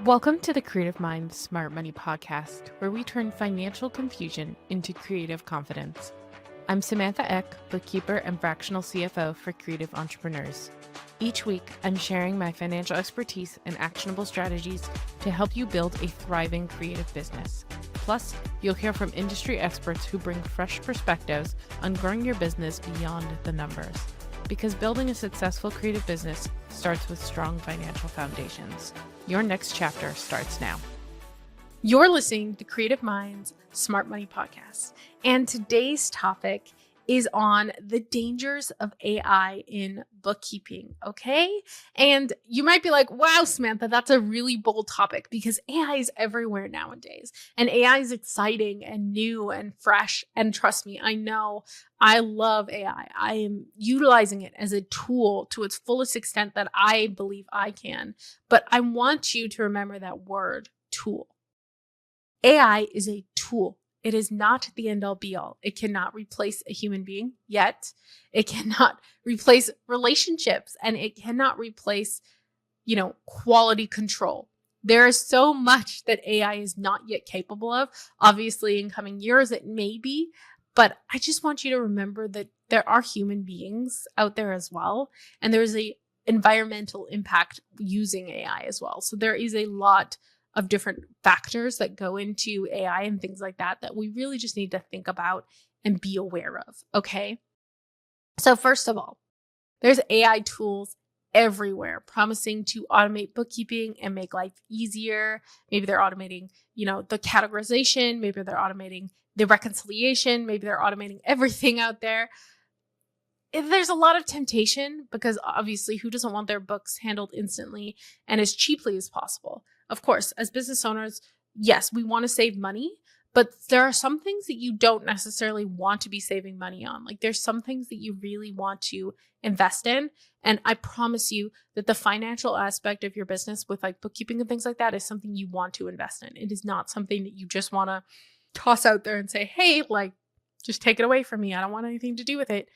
Welcome to the Creative Mind Smart Money podcast, where we turn financial confusion into creative confidence. I'm Samantha Eck, bookkeeper and fractional CFO for creative entrepreneurs. Each week, I'm sharing my financial expertise and actionable strategies to help you build a thriving creative business. Plus, you'll hear from industry experts who bring fresh perspectives on growing your business beyond the numbers. Because building a successful creative business starts with strong financial foundations. Your next chapter starts now. You're listening to Creative Minds Smart Money Podcast, and today's topic is on the dangers of AI in bookkeeping, okay? And you might be like, wow, Samantha, that's a really bold topic because AI is everywhere nowadays. And AI is exciting and new and fresh. And trust me, I know I love AI. I am utilizing it as a tool to its fullest extent that I believe I can. But I want you to remember that word, tool. AI is a tool. It is not the end all be all. It cannot replace a human being yet. It cannot replace relationships, and it cannot replace, quality control. There is so much that AI is not yet capable of. Obviously, in coming years, it may be, but I just want you to remember that there are human beings out there as well, and there's a environmental impact using AI as well. So there is a lot of different factors that go into AI and things like that we really just need to think about and be aware of, okay? So first of all, there's AI tools everywhere promising to automate bookkeeping and make life easier. Maybe they're automating, the categorization, maybe they're automating the reconciliation, maybe they're automating everything out there. There's a lot of temptation because obviously who doesn't want their books handled instantly and as cheaply as possible? Of course, as business owners, yes, we want to save money, but there are some things that you don't necessarily want to be saving money on. Like there's some things that you really want to invest in. And I promise you that the financial aspect of your business with like bookkeeping and things like that is something you want to invest in. It is not something that you just want to toss out there and say, hey, just take it away from me. I don't want anything to do with it.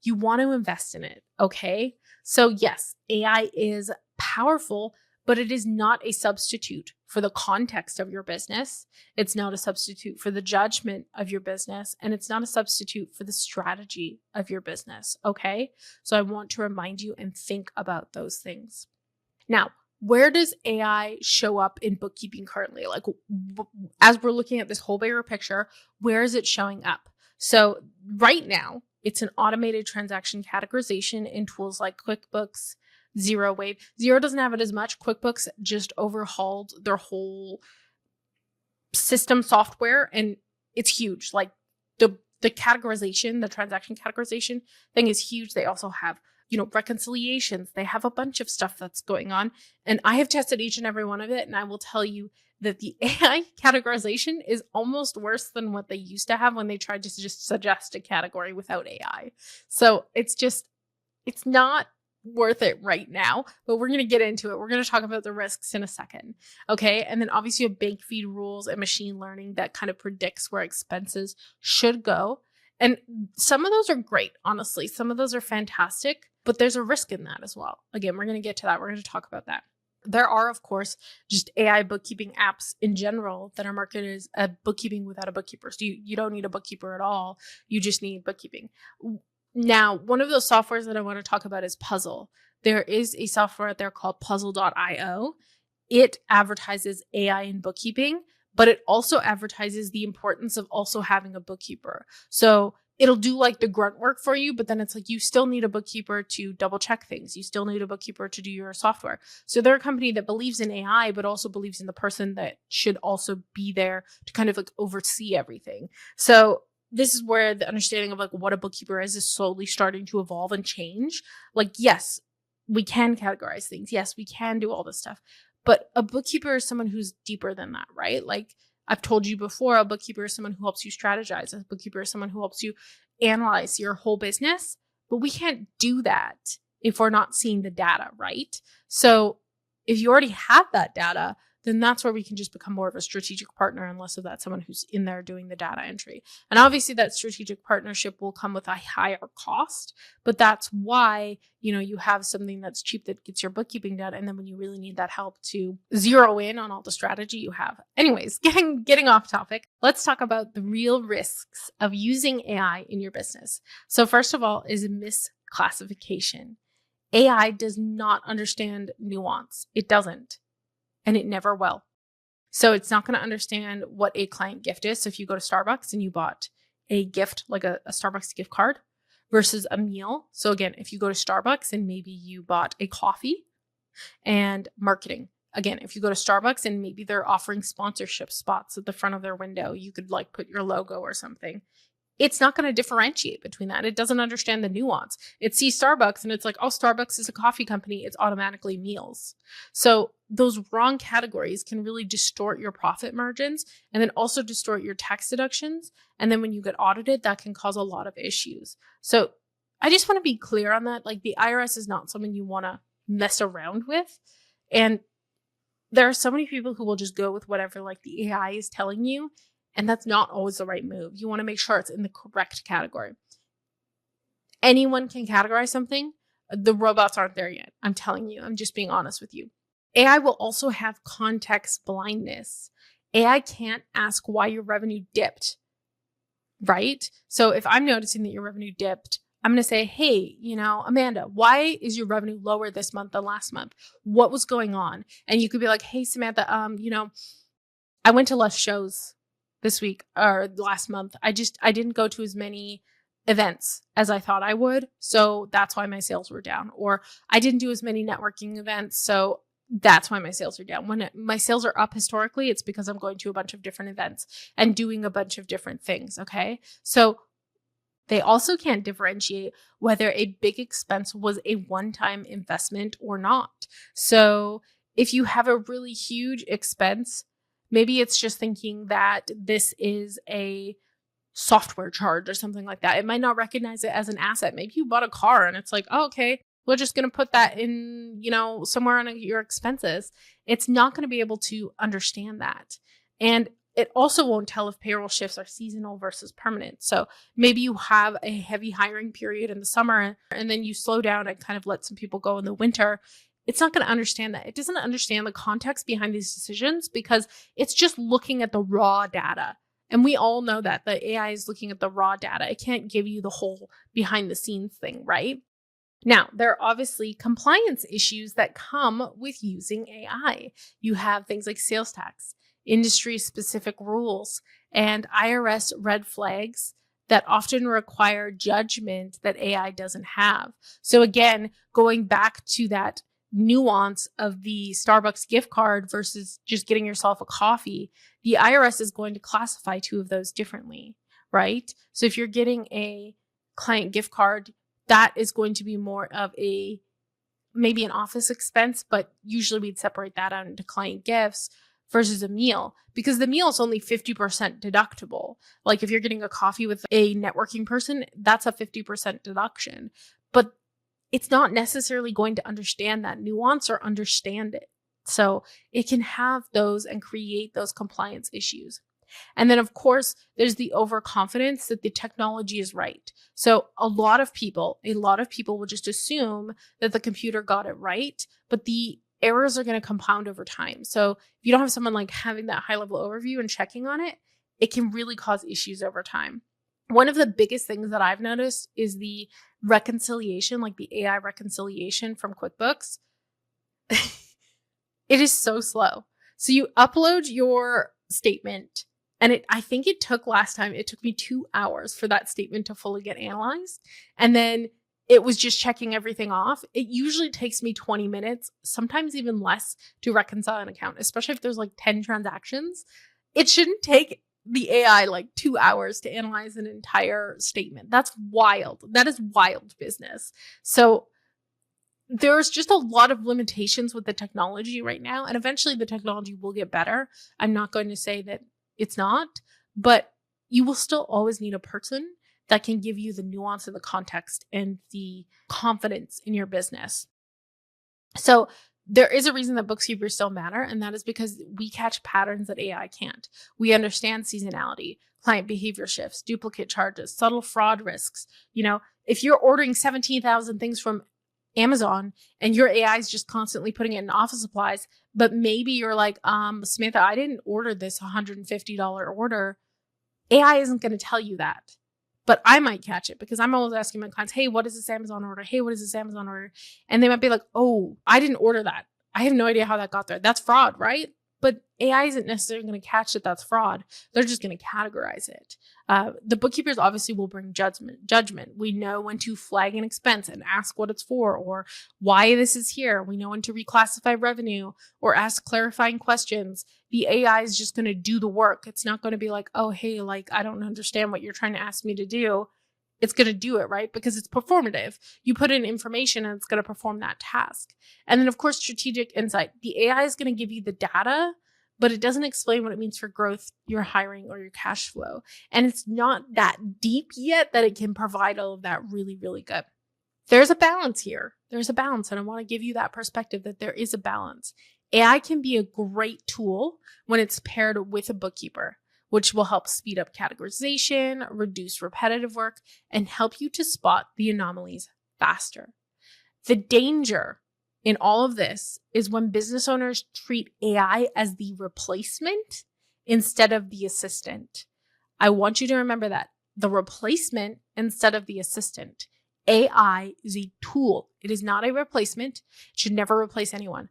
You want to invest in it, okay? So yes, AI is powerful, but it is not a substitute for the context of your business. It's not a substitute for the judgment of your business, and it's not a substitute for the strategy of your business, okay? So I want to remind you and think about those things. Now, where does AI show up in bookkeeping currently? As we're looking at this whole bigger picture, where is it showing up? So right now, it's an automated transaction categorization in tools like QuickBooks, Xero Wave. Xero doesn't have it as much. QuickBooks just overhauled their whole system software, and it's huge. Like the categorization, the transaction categorization thing is huge. They also have, reconciliations. They have a bunch of stuff that's going on, and I have tested each and every one of it, and I will tell you that the AI categorization is almost worse than what they used to have when they tried to just suggest a category without AI. So it's not worth it right now, but we're going to get into it. We're going to talk about the risks in a second. Okay. And then obviously you have bank feed rules and machine learning that kind of predicts where expenses should go. And some of those are great, honestly. Some of those are fantastic, but there's a risk in that as well. Again, we're going to get to that. We're going to talk about that. There are, of course, just AI bookkeeping apps in general that are marketed as a bookkeeping without a bookkeeper. So you don't need a bookkeeper at all. You just need bookkeeping. Now, one of those softwares that I want to talk about is Puzzle. There is a software out there called puzzle.io. It advertises AI in bookkeeping, but it also advertises the importance of also having a bookkeeper. So it'll do like the grunt work for you, but then it's like you still need a bookkeeper to double check things. You still need a bookkeeper to do your software. So they're a company that believes in AI, but also believes in the person that should also be there to kind of like oversee everything. So this is where the understanding of like what a bookkeeper is slowly starting to evolve and change. Like, yes, we can categorize things. Yes, we can do all this stuff, but a bookkeeper is someone who's deeper than that, right? Like I've told you before, a bookkeeper is someone who helps you strategize. A bookkeeper is someone who helps you analyze your whole business, but we can't do that if we're not seeing the data, right? So if you already have that data, then that's where we can just become more of a strategic partner and less of that someone who's in there doing the data entry. And obviously that strategic partnership will come with a higher cost, but that's why, you have something that's cheap that gets your bookkeeping done. And then when you really need that help to zero in on all the strategy you have. Anyways, getting off topic, let's talk about the real risks of using AI in your business. So first of all is misclassification. AI does not understand nuance. It doesn't, and it never will. So it's not going to understand what a client gift is. So if you go to Starbucks and you bought a gift, like a Starbucks gift card versus a meal. So again, if you go to Starbucks and maybe you bought a coffee and marketing. Again, if you go to Starbucks and maybe they're offering sponsorship spots at the front of their window, you could like put your logo or something. It's not going to differentiate between that. It doesn't understand the nuance. It sees Starbucks and it's like, oh, Starbucks is a coffee company. It's automatically meals. So those wrong categories can really distort your profit margins and then also distort your tax deductions. And then when you get audited, that can cause a lot of issues. So I just want to be clear on that. Like, the IRS is not someone you want to mess around with. And there are so many people who will just go with whatever like the AI is telling you. And that's not always the right move. You want to make sure it's in the correct category. Anyone can categorize something. The robots aren't there yet. I'm telling you. I'm just being honest with you. AI will also have context blindness. AI can't ask why your revenue dipped, right? So if I'm noticing that your revenue dipped, I'm going to say, hey, Amanda, why is your revenue lower this month than last month? What was going on? And you could be like, hey, Samantha, I went to less shows this week or last month. I didn't go to as many events as I thought I would. So that's why my sales were down. Or I didn't do as many networking events. So that's why my sales are down. When my sales are up historically, it's because I'm going to a bunch of different events and doing a bunch of different things. Okay. So they also can't differentiate whether a big expense was a one-time investment or not. So if you have a really huge expense, maybe it's just thinking that this is a software charge or something like that. It might not recognize it as an asset. Maybe you bought a car and it's like, oh, okay, we're just going to put that in, somewhere on your expenses. It's not going to be able to understand that. And it also won't tell if payroll shifts are seasonal versus permanent. So maybe you have a heavy hiring period in the summer and then you slow down and kind of let some people go in the winter. It's not going to understand that. It doesn't understand the context behind these decisions because it's just looking at the raw data. And we all know that the AI is looking at the raw data. It can't give you the whole behind the scenes thing, right? Now, there are obviously compliance issues that come with using AI. You have things like sales tax, industry-specific rules, and IRS red flags that often require judgment that AI doesn't have. So again, going back to that nuance of the Starbucks gift card versus just getting yourself a coffee, the IRS is going to classify two of those differently, right? So if you're getting a client gift card, that is going to be more of maybe an office expense, but usually we'd separate that out into client gifts versus a meal, because the meal is only 50% deductible. Like if you're getting a coffee with a networking person, that's a 50% deduction, but it's not necessarily going to understand that nuance or understand it. So it can have those and create those compliance issues. And then, of course, there's the overconfidence that the technology is right. So a lot of people will just assume that the computer got it right, but the errors are going to compound over time. So if you don't have someone like having that high level overview and checking on it, it can really cause issues over time. One of the biggest things that I've noticed is the reconciliation, like the AI reconciliation from QuickBooks. It is so slow. So you upload your statement, and I think it took me 2 hours for that statement to fully get analyzed. And then it was just checking everything off. It usually takes me 20 minutes, sometimes even less, to reconcile an account, especially if there's like 10 transactions. It shouldn't take the AI like 2 hours to analyze an entire statement. That's wild. That is wild business. So there's just a lot of limitations with the technology right now, and eventually the technology will get better. I'm not going to say that it's not, but you will still always need a person that can give you the nuance and the context and the confidence in your business. So there is a reason that bookkeepers still matter, and that is because we catch patterns that AI can't. We understand seasonality, client behavior shifts, duplicate charges, subtle fraud risks. If you're ordering 17,000 things from Amazon and your AI is just constantly putting it in office supplies, but maybe you're like, Samantha, I didn't order this $150 order. AI isn't going to tell you that. But I might catch it because I'm always asking my clients, hey, what is this Amazon order? Hey, what is this Amazon order? And they might be like, oh, I didn't order that. I have no idea how that got there. That's fraud, right? But AI isn't necessarily going to catch that that's fraud. They're just going to categorize it. The bookkeepers obviously will bring judgment. We know when to flag an expense and ask what it's for or why this is here. We know when to reclassify revenue or ask clarifying questions. The AI is just going to do the work. It's not going to be like, oh, hey, I don't understand what you're trying to ask me to do. It's going to do it, right? Because it's performative. You put in information and it's going to perform that task. And then, of course, strategic insight. The AI is going to give you the data, but it doesn't explain what it means for growth, your hiring, or your cash flow. And it's not that deep yet that it can provide all of that really, really good. There's a balance here. There's a balance. And I want to give you that perspective that there is a balance. AI can be a great tool when it's paired with a bookkeeper, which will help speed up categorization, reduce repetitive work, and help you to spot the anomalies faster. The danger in all of this is when business owners treat AI as the replacement instead of the assistant. I want you to remember that. The replacement instead of the assistant. AI is a tool. It is not a replacement. It should never replace anyone.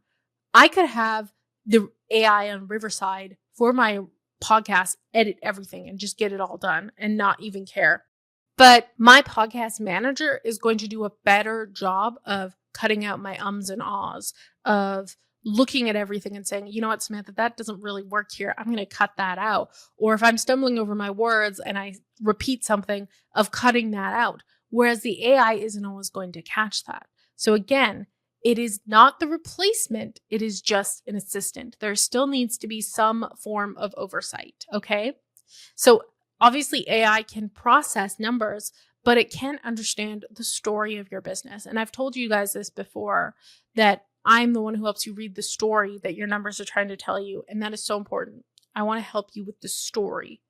I could have the AI on Riverside for my podcast edit everything and just get it all done and not even care. But my podcast manager is going to do a better job of cutting out my ums and ahs, of looking at everything and saying, you know what, Samantha, that doesn't really work here. I'm going to cut that out. Or if I'm stumbling over my words and I repeat something, of cutting that out. Whereas the AI isn't always going to catch that. So again, it is not the replacement. It is just an assistant. There still needs to be some form of oversight. Okay. So obviously AI can process numbers, but it can't understand the story of your business. And I've told you guys this before, that I'm the one who helps you read the story that your numbers are trying to tell you. And that is so important. I want to help you with the story.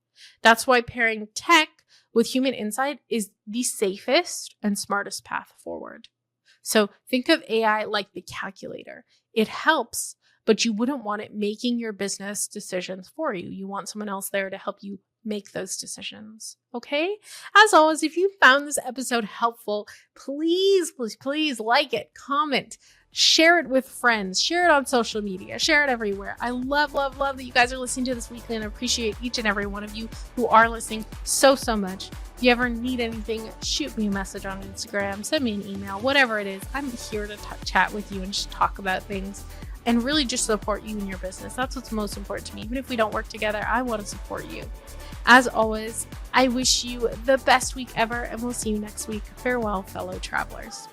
That's why pairing tech with human insight is the safest and smartest path forward. So think of AI like the calculator. It helps, but you wouldn't want it making your business decisions for you. You want someone else there to help you make those decisions. Okay? As always, if you found this episode helpful, please like it, comment, share it with friends, share it on social media, share it everywhere. I love that you guys are listening to this weekly, and I appreciate each and every one of you who are listening so much. If you ever need anything, shoot me a message on Instagram, send me an email, whatever it is. I'm here to chat with you and just talk about things and really just support you in your business. That's what's most important to me. Even if we don't work together, I want to support you. As always, I wish you the best week ever, and we'll see you next week. Farewell, fellow travelers.